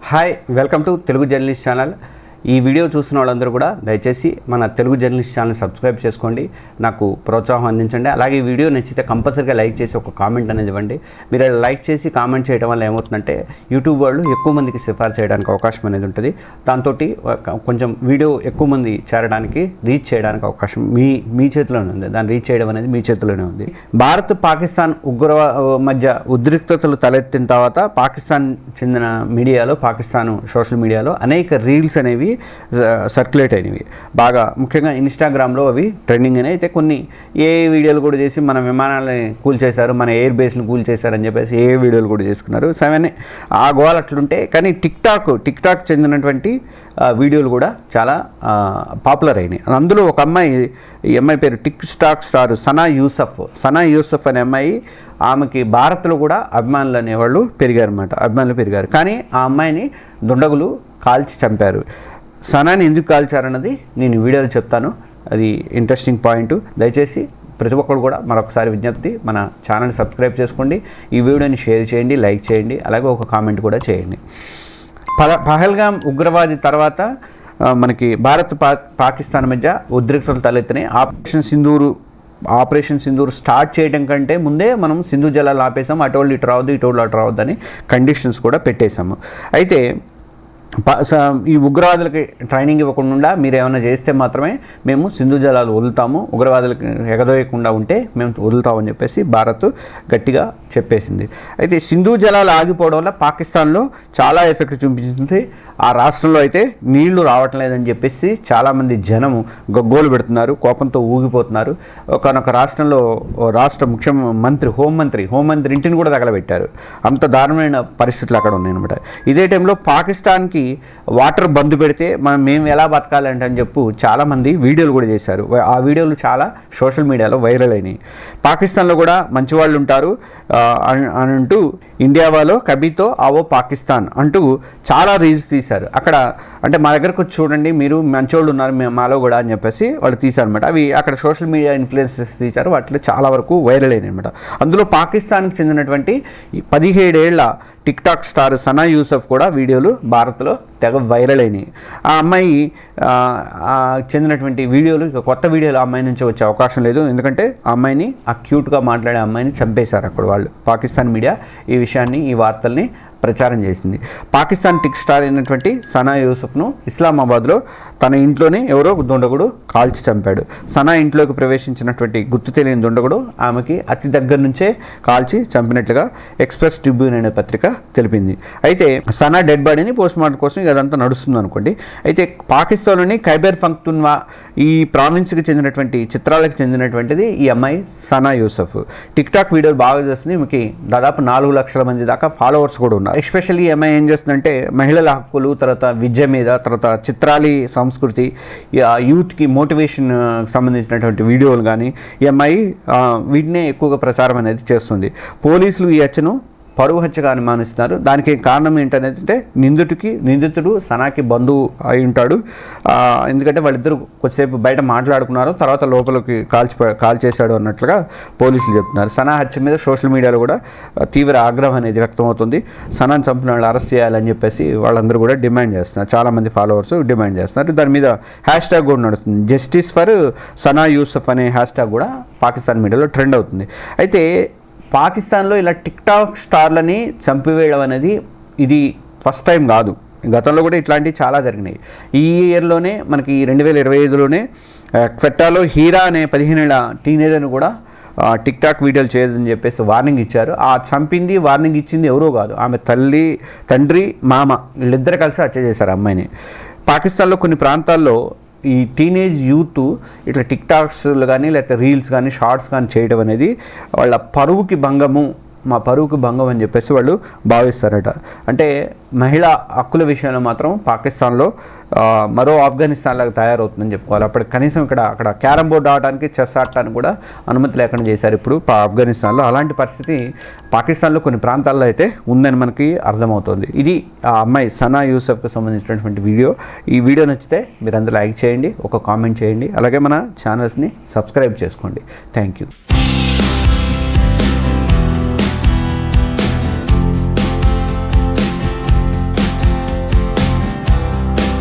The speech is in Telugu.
Hi, welcome to Telugu journalist channel. ఈ వీడియో చూసిన వాళ్ళందరూ కూడా దయచేసి మన తెలుగు జర్నలిస్ట్ ఛానల్ సబ్స్క్రైబ్ చేసుకోండి, నాకు ప్రోత్సాహం అందించండి. అలాగే ఈ వీడియో నచ్చితే కంపల్సరీగా లైక్ చేసి ఒక కామెంట్ అనేది ఇవ్వండి. మీరు లైక్ చేసి కామెంట్ చేయడం వల్ల ఏమవుతుందంటే యూట్యూబ్ వాళ్ళు ఎక్కువ మందికి సిఫార్సు చేయడానికి అవకాశం అనేది ఉంటుంది. దాంతో కొంచెం వీడియో ఎక్కువ మంది చేరడానికి, రీచ్ చేయడానికి అవకాశం మీ చేతిలోనే ఉంది. దాన్ని రీచ్ చేయడం అనేది మీ చేతిలోనే ఉంది. భారత్ పాకిస్తాన్ మధ్య ఉద్రిక్తతలు తలెత్తిన తర్వాత పాకిస్తాన్ చెందిన మీడియాలో, పాకిస్తాన్ సోషల్ మీడియాలో అనేక రీల్స్ అనేవి సర్క్యులేట్ అయినవి. బాగా ముఖ్యంగా ఇన్స్టాగ్రామ్లో అవి ట్రెండింగ్ అయినాయి. అయితే కొన్ని ఏ వీడియోలు కూడా చేసి మన విమానాలని కూల్చేశారు, మన ఎయిర్ బేస్ని కూల్చేశారని చెప్పేసి ఏ వీడియోలు కూడా చేసుకున్నారు. సెవెన్ ఆ గోల్ అట్లుంటే, కానీ టిక్టాక్ చెందినటువంటి వీడియోలు కూడా చాలా పాపులర్ అయినాయి. అందులో ఒక ఈ అమ్మాయి పేరు టిక్టాక్ స్టార్ సనా యూసఫ్ అనే అమ్మాయి. ఆమెకి భారత్లో కూడా అభిమానులు అనేవాళ్ళు పెరిగారు. కానీ ఆ అమ్మాయిని దుండగులు కాల్చి చంపారు. సనాని ఎందుకు కాల్చారన్నది నేను వీడియోలో చెప్తాను. అది ఇంట్రెస్టింగ్ పాయింట్. దయచేసి ప్రతి ఒక్కరు కూడా మరొకసారి విజ్ఞప్తి, మన ఛానల్ సబ్స్క్రైబ్ చేసుకోండి, ఈ వీడియోని షేర్ చేయండి, లైక్ చేయండి, అలాగే ఒక కామెంట్ కూడా చేయండి. పహల్గామ్ ఉగ్రవాది తర్వాత మనకి భారత్ పాకిస్తాన్ మధ్య ఉద్రిక్తతలు తలెత్తినాయి. ఆపరేషన్ సింధూర్ స్టార్ట్ చేయడం కంటే ముందే మనం సింధు జలాలు ఆపేసాము. అటోళ్ళు ఇటు రావద్దు అని కండిషన్స్ కూడా పెట్టేశాము. అయితే ఈ ఉగ్రవాదులకి ట్రైనింగ్ ఇవ్వకుండా మీరు ఏమైనా చేస్తే మాత్రమే మేము సింధు జలాలు వదులుతాము, ఉగ్రవాదులకి ఎగదోయకుండా ఉంటే మేము వదులుతామని చెప్పేసి భారత్ గట్టిగా చెప్పేసింది. అయితే సింధు జలాలు ఆగిపోవడం వల్ల పాకిస్తాన్లో చాలా ఎఫెక్ట్ చూపించింది. ఆ రాష్ట్రంలో అయితే నీళ్లు రావటం లేదని చెప్పేసి చాలామంది జనము గగ్గోలు పెడుతున్నారు, కోపంతో ఊగిపోతున్నారు. ఒకనొక రాష్ట్రంలో ముఖ్యమంత్రి హోంమంత్రి ఇంటిని కూడా తగలబెట్టారు. అంత దారుణమైన పరిస్థితులు అక్కడ ఉన్నాయన్నమాట. ఇదే టైంలో పాకిస్తాన్కి వాటర్ బంద్ పెడితే మేము ఎలా బతకాలంటే అని చెప్పు చాలామంది వీడియోలు కూడా చేశారు. ఆ వీడియోలు చాలా సోషల్ మీడియాలో వైరల్ అయినాయి. పాకిస్తాన్లో కూడా మంచివాళ్ళు ఉంటారు అని అంటూ ఇండియా వాలో కబీతో ఆవో పాకిస్తాన్ అంటూ చాలా రీల్స్ తీశారు. అక్కడ అంటే మా దగ్గరకు వచ్చి చూడండి, మీరు మంచోళ్ళు ఉన్నారు మాలో కూడా అని చెప్పేసి వాళ్ళు తీశారు అనమాట. అవి అక్కడ సోషల్ మీడియా ఇన్ఫ్లుయెన్సెస్ తీశారు. వాటిలో చాలా వరకు వైరల్ అయినాయి అనమాట. అందులో పాకిస్తాన్కి చెందినటువంటి 17 ఏళ్ల టిక్టాక్ స్టార్ సనా యూసఫ్ కూడా వీడియోలు భారత్లో తెగ వైరల్ అయినాయి. ఆ అమ్మాయి చెందినటువంటి వీడియోలు, ఇక కొత్త వీడియోలు ఆ అమ్మాయి నుంచి వచ్చే అవకాశం లేదు. ఎందుకంటే ఆ అమ్మాయిని, ఆ క్యూట్గా మాట్లాడే అమ్మాయిని చంపేశారు అక్కడ వాళ్ళు. పాకిస్తాన్ మీడియా ఈ వార్తల్ని ప్రచారం చేసింది. పాకిస్తాన్ టిక్ స్టార్ అయినటువంటి సనా యూసఫ్ను ఇస్లామాబాద్లో తన ఇంట్లోనే ఎవరో దుండగుడు కాల్చి చంపాడు. సనా ఇంట్లోకి ప్రవేశించినటువంటి గుర్తు తెలియని దుండగుడు ఆమెకి అతి దగ్గర నుంచే కాల్చి చంపినట్లుగా ఎక్స్ప్రెస్ ట్రిబ్యూన్ అనే పత్రిక తెలిపింది. అయితే సనా డెడ్ బాడీని పోస్ట్మార్టం కోసం ఇదంతా నడుస్తుంది అనుకోండి. అయితే పాకిస్తాన్లోని ఖైబర్ పఖ్తూన్ఖ్వా ఈ ప్రావిన్స్కి చెందినటువంటి, చిత్రాలకు చెందినటువంటిది ఈ అమ్మాయి సనా యూసఫ్. టిక్టాక్ వీడియోలు బాగా చేస్తుంది. మీకు దాదాపు 4 లక్షల మంది దాకా ఫాలోవర్స్ కూడా ఉన్నారు. ఎస్పెషల్లీ ఈ అమ్మాయి ఏం చేస్తుందంటే మహిళల హక్కులు, తర్వాత విద్య మీద, తర్వాత చిత్రాలి సంస్కృతి, యూత్కి మోటివేషన్ సంబంధించినటువంటి వీడియోలు కానీ ఈ అమ్మాయి వీటినే ఎక్కువగా ప్రచారం అనేది చేస్తుంది. పోలీసులు ఈ హత్యను పరువు హత్యగా అనుమానిస్తున్నారు. దానికి కారణం ఏంటనేది అంటే నిందితుడు సనాకి బంధువు అయి ఉంటాడు. ఎందుకంటే వాళ్ళిద్దరు కొద్దిసేపు బయట మాట్లాడుకున్నారు, తర్వాత లోపలికి కాల్ చేశాడు అన్నట్లుగా పోలీసులు చెప్తున్నారు. సనా హత్య మీద సోషల్ మీడియాలో కూడా తీవ్ర ఆగ్రహం అనేది వ్యక్తమవుతుంది. సనాని చంపిన వాళ్ళు అరెస్ట్ చేయాలని చెప్పేసి వాళ్ళందరూ కూడా డిమాండ్ చేస్తున్నారు. చాలామంది ఫాలోవర్స్ డిమాండ్ చేస్తున్నారు. దాని మీద హ్యాష్ ట్యాగ్ కూడా నడుస్తుంది. జస్టిస్ ఫర్ సనా యూసఫ్ అనే హ్యాష్ ట్యాగ్ కూడా పాకిస్తాన్ మీడియాలో ట్రెండ్ అవుతుంది. అయితే పాకిస్తాన్లో ఇలా టిక్టాక్ స్టార్లని చంపివేయడం అనేది ఇది ఫస్ట్ టైం కాదు. గతంలో కూడా ఇట్లాంటివి చాలా జరిగినాయి. ఈ ఇయర్లోనే మనకి 2025లోనే క్వెట్టాలో హీరా అనే 15 ఏళ్ల టీనేజర్ని కూడా టిక్టాక్ వీడియోలు చేయదని చెప్పేసి వార్నింగ్ ఇచ్చారు. ఆ చంపింది, వార్నింగ్ ఇచ్చింది ఎవరో కాదు, ఆమె తండ్రి, మామ వీళ్ళిద్దరు కలిసి హత్య చేశారు అమ్మాయిని. పాకిస్తాన్లో కొన్ని ప్రాంతాల్లో ఈ టీనేజ్ యూత్ ఇట్లా టిక్టాక్స్లు కానీ లేకపోతే రీల్స్ కానీ షార్ట్స్ కానీ చేయడం అనేది వాళ్ళ పరువుకి భంగం అని చెప్పేసి వాళ్ళు భావిస్తారట. అంటే మహిళా హక్కుల విషయంలో మాత్రం పాకిస్తాన్లో మరో ఆఫ్ఘనిస్తాన్ లాగా తయారవుతుందని చెప్పుకోవాలి. అప్పటికి కనీసం అక్కడ క్యారమ్ బోర్డు ఆడటానికి, చెస్ ఆడటానికి కూడా అనుమతి లేకుండా చేశారు ఇప్పుడు ఆఫ్ఘనిస్తాన్లో. అలాంటి పరిస్థితి పాకిస్తాన్లో కొన్ని ప్రాంతాల్లో అయితే ఉందని మనకి అర్థమవుతుంది. ఇది ఆ అమ్మాయి సనా యూసఫ్కి సంబంధించినటువంటి వీడియో. ఈ వీడియో నచ్చితే మీరందరూ లైక్ చేయండి, ఒక కామెంట్ చేయండి, అలాగే మన ఛానల్స్ని సబ్స్క్రైబ్ చేసుకోండి. Thank you.